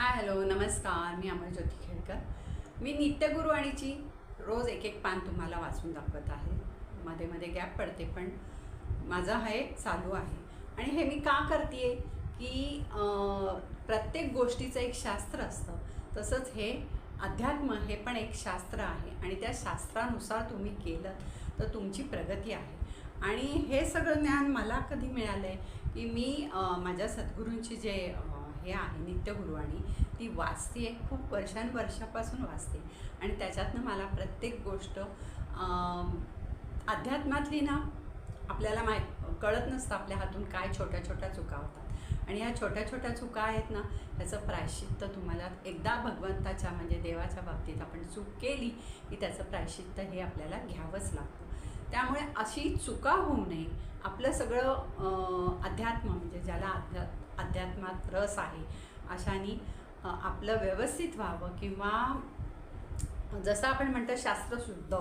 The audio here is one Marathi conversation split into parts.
हॅलो नमस्कार, मी अमरज्योती खेडकर। मी नित्यगुरुवाणीची रोज एक एक पान तुम्हाला वाचून दाखवत आहे। मध्ये मध्ये गॅप पडते, पण माझं हे चालू आहे। आणि हे मी का करते की प्रत्येक गोष्टीचं एक शास्त्र असतं, तसंच हे अध्यात्म हे पण एक शास्त्र आहे आणि त्या शास्त्रानुसार तुम्ही केलं तर तुमची प्रगती आहे। आणि हे सगळं ज्ञान मला कधी मिळालं आहे की मी माझ्या सद्गुरूंची जे हे आहे नित्यगुरुवाणी ती वाचते आहे, खूप वर्षांपासून वाचते। आणि त्याच्यातनं मला प्रत्येक गोष्ट अध्यात्मातली ना आपल्याला कळत नसतं आपल्या हातून काय छोट्या छोट्या चुका होतात। आणि ह्या छोट्या छोट्या चुका आहेत ना, ह्याचं प्रायश्चित्त तुम्हाला एकदा भगवंताच्या म्हणजे देवाच्या बाबतीत आपण चूक केली की त्याचं प्रायश्चित्त हे आपल्याला घ्यावंच लागतं। त्यामुळे अशी चुका होऊ नये, आपलं सगळं अध्यात्म म्हणजे ज्याला अध्यात्मात रस आहे अशाने आपलं व्यवस्थित व्हावं, किंवा जसं आपण म्हणतो शास्त्रशुद्ध,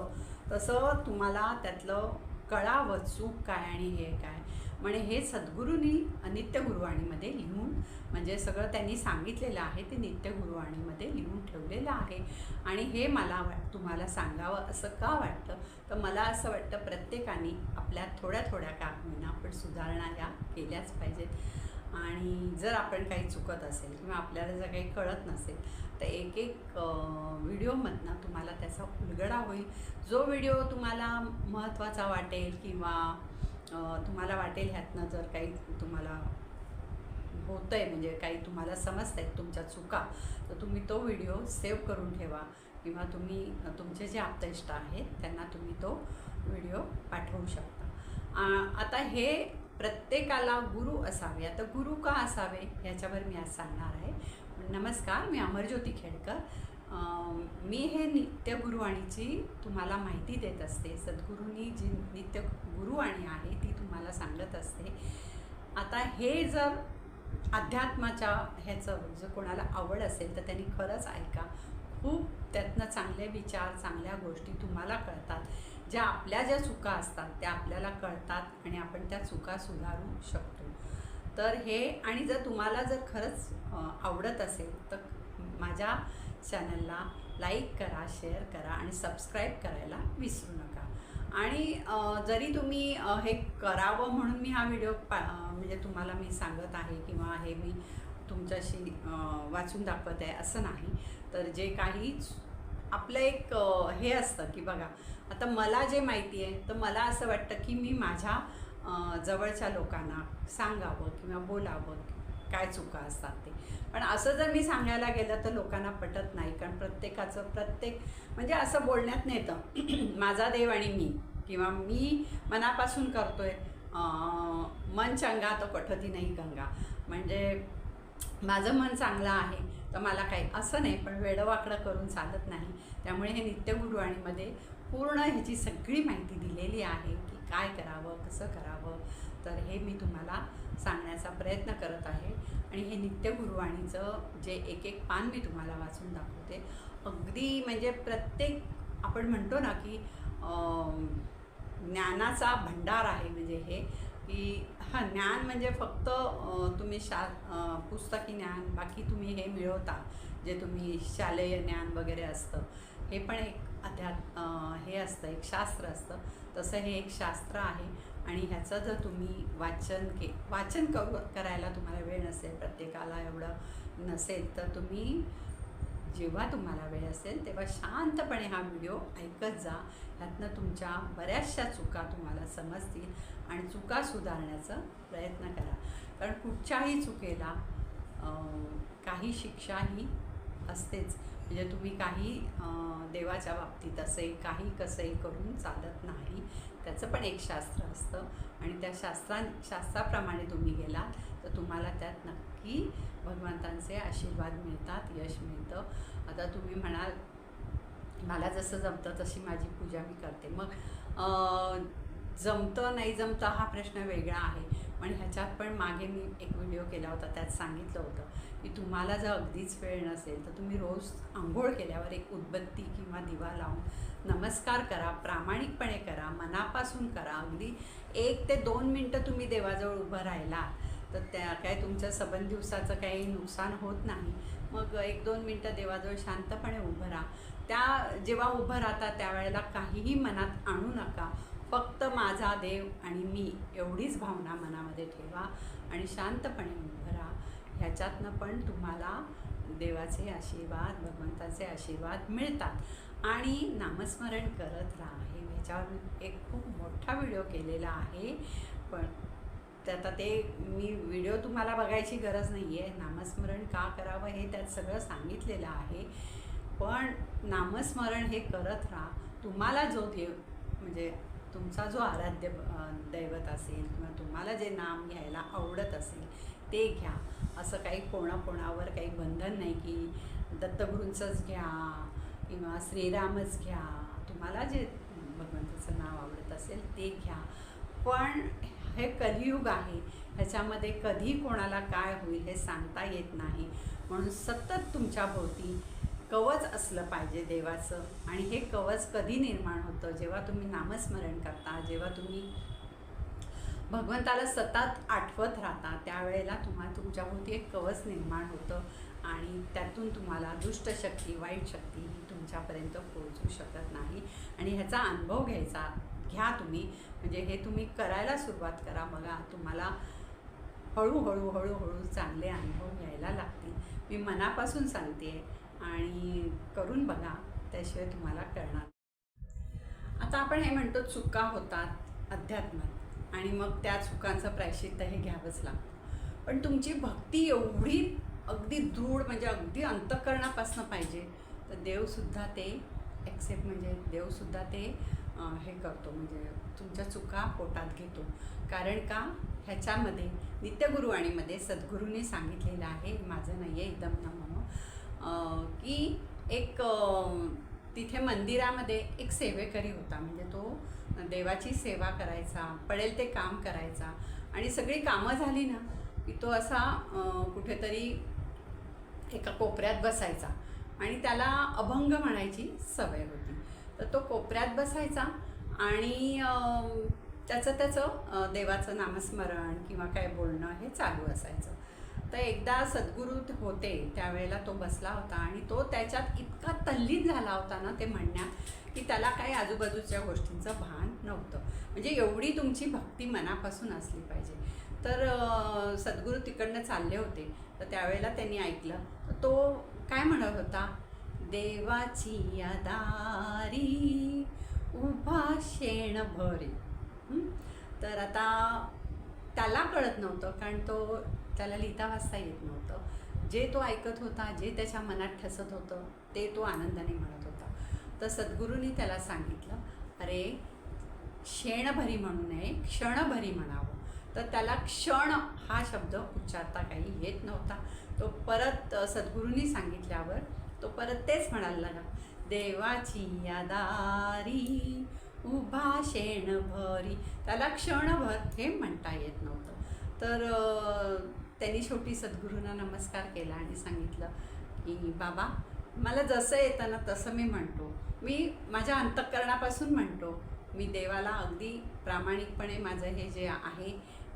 तसं तुम्हाला त्यातलं कळावं चूक काय आणि हे काय। म्हणजे हे सद्गुरूंनी नित्यगुरुवाणीमध्ये लिहून म्हणजे सगळं त्यांनी सांगितलेलं आहे ते नित्यगुरुवाणीमध्ये लिहून ठेवलेलं आहे। आणि हे मला तुम्हाला सांगावं असं का वाटतं, तर मला असं वाटतं प्रत्येकाने आपल्या थोड्या थोड्या का होईना आपण सुधारणा या केल्याच पाहिजेत। आणि जर आपण काही चुकत असेल किंवा आपल्याला जर काही कळत नसेल तर एक एक व्हिडिओमधनं तुम्हाला त्याचा उलगडा होईल। जो व्हिडिओ तुम्हाला महत्त्वाचा वाटेल किंवा तुम्हाला वाटेल ह्यातनं जर काही तुम्हाला होतं आहे म्हणजे काही तुम्हाला समजत आहेत तुमच्या चुका, तर तुम्ही तो व्हिडिओ सेव्ह करून ठेवा, किंवा तुम्ही तुमचे जे आप्तेष्ट आहेत त्यांना तुम्ही तो व्हिडिओ पाठवू शकता। आता हे प्रत्येकाला गुरु असावे, आता गुरु का असावे याच्यावर मी आज सांगणार आहे। नमस्कार, मी अमरज्योती खेडकर। मी हे नित्यगुरुवाणीची तुम्हाला माहिती देत असते। सद्गुरूंनी जी नित्यगुरुवाणी आहे ती तुम्हाला सांगत असते। आता हे जर अध्यात्माच्या ह्याचं जर कोणाला आवड असेल तर त्यांनी खरंच ऐका, खूप त्यातनं चांगले विचार चांगल्या गोष्टी तुम्हाला कळतात। ज्या आपल्या ज्या चुका असतात त्या आपल्याला कळतात आणि आपण त्या चुका सुधारू शकतो। तर हे, आणि जर तुम्हाला जर खरंच आवडत असेल तर माझ्या चॅनलला लाईक करा, शेअर करा आणि सबस्क्राईब करायला विसरू नका। आणि जरी तुम्ही हे करावं म्हणून मी हा व्हिडिओ म्हणजे तुम्हाला मी सांगत आहे किंवा हे मी तुमच्याशी वाचून दाखवत आहे असं नाही, तर जे काही आपलं एक हे असतं की बघा, आता मला जे माहिती आहे तर मला असं वाटतं की मी माझ्या जवळच्या लोकांना सांगावं किंवा बोलावं काय चुका असतात ते। पण असं जर मी सांगायला गेलं तर लोकांना पटत नाही, कारण प्रत्येकाचं म्हणजे असं बोलण्यात नेतं माझा देव आणि मी, किंवा मी मनापासून करतोय, मन चंगा तो कठोती नाही गंगा, म्हणजे माझं मन चांगलं आहे तर मला काही असं नाही, पण वेडंवाकडं करून चालत नाही। त्यामुळे हे नित्यगुरुवाणीमध्ये पूर्ण ह्याची सगळी माहिती दिलेली आहे की काय करावं, कसं करावं। तर हे मी तुम्हाला सांगण्याचा प्रयत्न करत आहे। आणि हे नित्यगुरुवाणीचं जे एक एक पान मी तुम्हाला वाचून दाखवते, अगदी म्हणजे प्रत्येक आपण म्हणतो ना की ज्ञानाचा भंडार आहे। म्हणजे हे की ज्ञान म्हणजे फक्त तुम्ही पुस्तकी ज्ञान, बाकी तुम्ही हे मिळवता जे तुम्ही शालेय ज्ञान वगैरे असतं, हे पण एक हे असतं, एक शास्त्र असतं। तसं हे एक शास्त्र आहे। आणि ह्याचं जर तुम्ही वाचन करायला तुम्हाला वेळ नसेल, प्रत्येकाला एवढं नसेल, तर तुम्ही जेव्हा तुम्हाला वेळ असेल तेव्हा शांतपणे हा व्हिडिओ ऐकत जा। ह्यातनं तुमच्या बऱ्याचशा चुका तुम्हाला समजतील आणि चुका सुधारण्याचा प्रयत्न करा, कारण कुठच्याही चुकेला काही शिक्षा ही असतेच। म्हणजे तुम्ही काही देवाच्या बाबतीत असे काही कसंही करून चालत नाही, त्याचं पण एक शास्त्र असतं। आणि त्या शास्त्राप्रमाणे तुम्ही गेलात तर तुम्हाला त्यात नक्की भगवंतांचे आशीर्वाद मिळतात, यश मिळतं। आता तुम्ही म्हणाल मला जसं जमतं तशी माझी पूजा मी करते, मग जमतं नाही जमतं हा प्रश्न वेगळा आहे। पण ह्याच्यात पण मागे मी एक व्हिडिओ केला होता, त्यात सांगितलं होतं की तुम्हाला जर अगदीच वेळ नसेल तर तुम्ही रोज आंघोळ केल्यावर एक उदबत्ती किंवा दिवा लावून नमस्कार करा, प्रामाणिकपणे करा, मनापासून करा। अगदी 1 ते 2 मिनटं तुम्ही देवाजवळ उभं राहिला तर त्या काय तुमच्या सबंध दिवसाचं काही नुकसान होत नाही. मग 1-2 मिनटं देवाजवळ शांतपणे उभं राहा. त्या जेव्हा उभं राहता त्यावेळेला काहीही मनात आणू नका. फक्त माझा देव आणि मी एवढीच भावना मनामध्ये ठेवा आणि शांतपणे उभं राहा. ह्याच्यातनं पण तुम्हाला देवाचे आशीर्वाद, भगवंताचे आशीर्वाद मिळतात. आणि नामस्मरण करत राहा. हे ह्याच्यावर एक खूप मोठा व्हिडिओ केलेला आहे, पण आता ते मी व्हिडिओ तुम्हाला बघायची गरज नाही आहे. नामस्मरण का करावं हे त्यात सगळं सांगितलेलं आहे. पण नामस्मरण हे करत राहा. तुम्हाला जो देव म्हणजे तुमचा जो आराध्य दैवत असेल किंवा तुम्हाला जे नाम घ्यायला आवडत असेल ते घ्या. असं काही कोणावर काही बंधन नाही की दत्तगुरूंचंच घ्या किंवा श्रीरामच घ्या. तुम्हाला जे भगवंताचं नाव आवडत असेल ते घ्या. पण हे कलियुग आहे, ह्याच्यामध्ये कधी कोणाला काय होईल हे सांगता येत नाही. म्हणून सतत तुमच्या भोवती कवच असलं पाहिजे देवाचं. आणि हे कवच कधी निर्माण होतं? जेव्हा तुम्ही नामस्मरण करता, जेव्हा तुम्ही भगवंताला सतत आठवत राहता, त्यावेळेला तुमच्या भोवती एक कवच निर्माण होतं आणि त्यातून तुम्हाला दुष्ट शक्ती, वाईट शक्ती ही तुमच्यापर्यंत पोहोचू शकत नाही. आणि ह्याचा अनुभव घ्या तुम्ही. म्हणजे हे तुम्ही करायला सुरुवात करा. बघा तुम्हाला हळूहळू चांगले अनुभव यायला लागतील. मी मनापासून सांगते आणि करून बघा, त्याशिवाय तुम्हाला कळणार. आता आपण हे म्हणतो चुका होतात अध्यात्मात आणि मग त्या चुकांचं प्रायश्चित्त हे घ्यावंच लागतं. पण तुमची भक्ती एवढी अगदी दृढ म्हणजे अगदी अंतःकरणापासून पाहिजे तर देवसुद्धा ते ॲक्सेप्ट म्हणजे देवसुद्धा ते हे करतो. म्हणजे तुमच्या चुका पोटात घेतो. कारण का ह्याच्यामध्ये नित्यगुरुवाणीमध्ये सद्गुरूंनी सांगितलेलं आहे, माझं नाही आहे एकदम न म्हणून, की एक तिथे मंदिरामध्ये एक सेवेकरी होता. म्हणजे तो देवाची सेवा करायचा, पडेल ते काम करायचा आणि सगळी कामं झाली ना की तो असा कुठेतरी एका कोपऱ्यात बसायचा आणि त्याला अभंग म्हणायची सवय होती. तर तो कोपऱ्यात बसायचा आणि त्याचं देवाचं नामस्मरण किंवा काय बोलणं हे चालू असायचं. तर एकदा सद्गुरू होते त्यावेळेला तो बसला होता आणि तो त्याच्यात इतका तल्लीन झाला होता ना ते म्हणण्यात की त्याला काही आजूबाजूच्या गोष्टींचं भान नव्हतं. म्हणजे एवढी तुमची भक्ती मनापासून असली पाहिजे. तर सद्गुरू तिकडनं चालले होते तर त्यावेळेला त्यांनी ऐकलं. तर तो काय म्हणत होता, देवाची या दारी उभा शेण भरी. तर आता त्याला कळत नव्हतं कारण त्याला लिहिता वाचता येत नव्हतं. जे तो ऐकत होता, जे त्याच्या मनात ठसत होतं ते तो आनंदाने म्हणत होता. तर सद्गुरूंनी त्याला सांगितलं, अरे शेणभरी म्हणू नये, क्षणभरी म्हणावं. तर त्याला क्षण हा शब्द उच्चारता काही येत नव्हता. तो परत सद्गुरूंनी सांगितल्यावर तो परत तेच म्हणायला लागला, देवाची या दारी उभा शेणभरी. त्याला क्षणभर हे म्हणता येत नव्हतं. तर त्यांनी शेवटी सद्गुरूंना नमस्कार केला आणि सांगितलं की बाबा मला जसं येतं ना तसं मी म्हणतो. मी माझ्या अंतःकरणापासून म्हणतो. मी देवाला अगदी प्रामाणिकपणे माझं हे जे आहे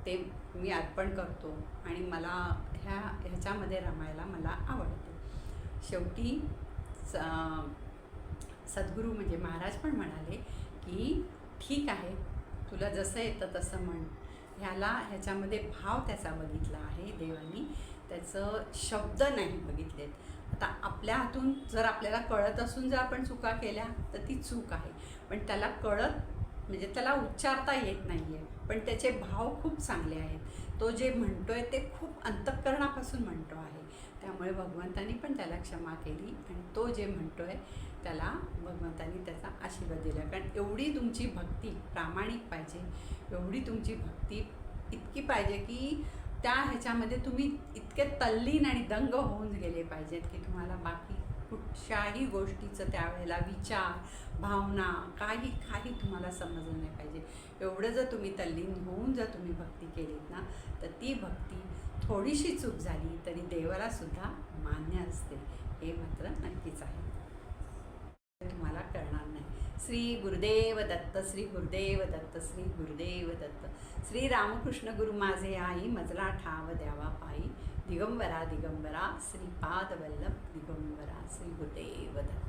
ते मी अर्पण करतो आणि मला ह्याच्यामध्ये रमायला मला आवडतं. शेवटी सद्गुरू म्हणजे महाराज पण म्हणाले की ठीक आहे, तुला जसं येतं तसं म्हण. ह्याच्यामध्ये भाव त्याचा बघितला आहे देवानी, त्याचं शब्द नाही बघितलेत. आता आपल्या हातून जर आपल्याला कळत असून जर आपण चुका केल्या तर ती चूक आहे. पण त्याला म्हणजे त्याला उच्चारता येत नाही आहे, पण त्याचे भाव खूप चांगले आहेत. तो जे म्हणतोय ते खूप अंतःकरणापासून म्हणतो आहे. त्यामुळे भगवंतानी पण त्याला क्षमा केली आणि तो जे म्हणतोय त्याला भगवंतानी त्याचा आशीर्वाद दिला. कारण एवढी तुमची भक्ती प्रामाणिक पाहिजे, एवढी तुमची भक्ती इतकी पाहिजे की त्या ह्याच्यामध्ये तुम्ही इतके तल्लीन आणि दंग होऊन गेले पाहिजेत की तुम्हाला बाकी कुठच्याही गोष्टीचं त्यावेळेला विचार, भावना काही तुम्हाला समजलं नाही पाहिजे. एवढं जर तुम्ही तल्लीन होऊन जर तुम्ही भक्ती केलीत ना तर ती भक्ती थोडीशी चूक झाली तरी देवाला सुद्धा मान्य असते. हे मात्र नक्कीच आहे. तुम्हाला कळणार नाही. श्री गुरुदेव दत्त, श्री गुरुदेव दत्त, श्री गुरुदेव दत्त. श्री रामकृष्ण गुरु माझे आई, मजला ठाव द्यावा पायी. दिगंबरा दिगंबरा, श्रीपाद वल्लभ दिगंबरा, श्री गुरुदेव दत्त.